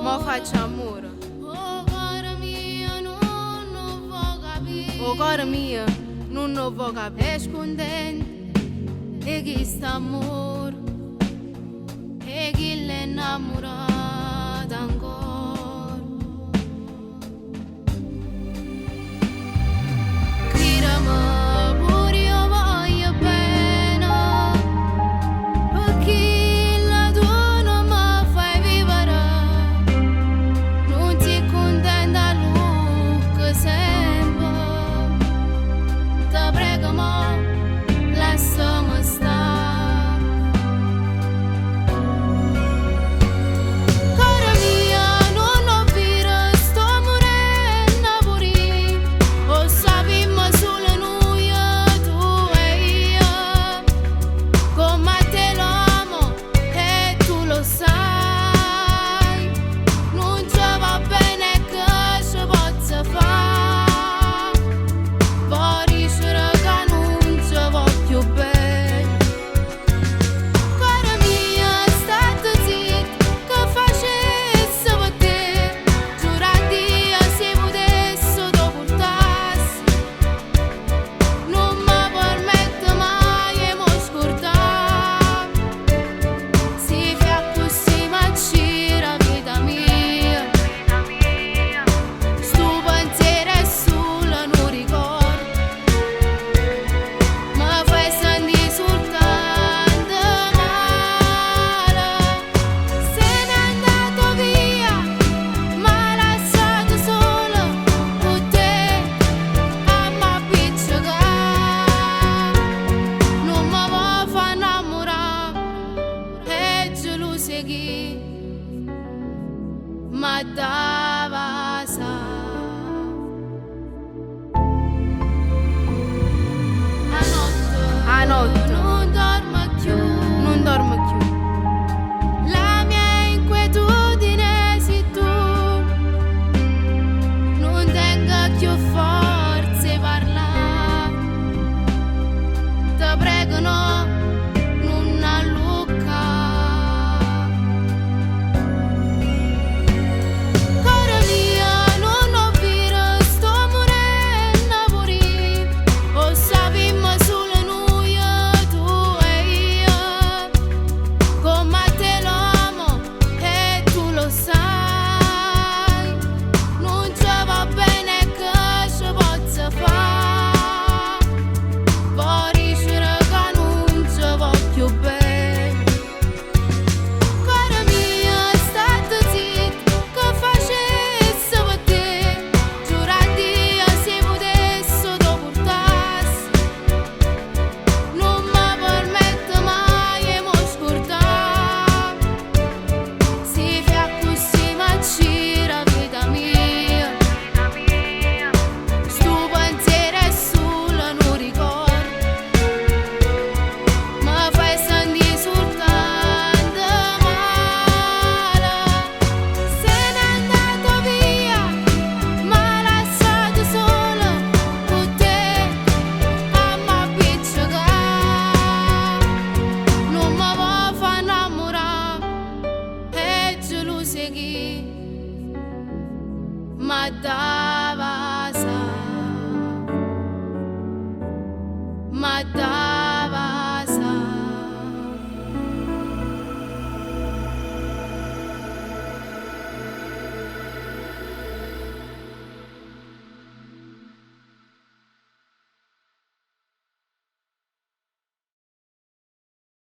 mo faccio amore. Oh cara mia, non vuoi capire. Oh caro mio, non lo vuoi capire. E scontento e chi sta amore e chi l'è innamorato ancora. Cridami pure io voglio bene, perché la tu non mi fai vivere. Non ti contenta Luca sempre. Te prego mo, lasciami stare. Cara mia, non ho vero, sto morendo pure io. O sappiamo solo noi, tu e io. Come te l'amo e tu lo sai. Non ci va bene che ci possa fare. Vuoi dicere che non ci voglio bene. Cara mia, state zitta, che facessi per te. Giura a Dio se potessi ti portassi. Non mi permetto mai di mi scordare. Si fa così ma gira vita mia. Sto pensiero è solo un ricordo. Mi fai sentire soltanto male. Se n'è andato via, m'ha lasciato solo con te a m'appiccicare. Non mi vuoi far innamorare e gelosia chi mi dava sa. A notte Non dormo più. non dormo più. La mia inquietudine sei tu. Non tengo più forze parlare. Te prego no, non allucca. Cara mia, non ho vero, sto morendo pure io. O sappiamo solo noi, tu e io. Come te l'amo e tu lo sai. Non ci va bene che ci possa fare. Vuoi dicere che non ci voglio bene. Cara mia, state zitta, che facessi per te. Giura a Dio se potessi ti portassi. Non mi permetto mai di mi scordare. Si fa così ma gira vita mia. Sto pensiero è solo un ricordo. Mi fai sentire soltanto male. Se n'è andato via, m'ha lasciato solo con te a m'appiccicare. Non mi vuoi far innamorare e gelosia chi mi dava sa. Mi dava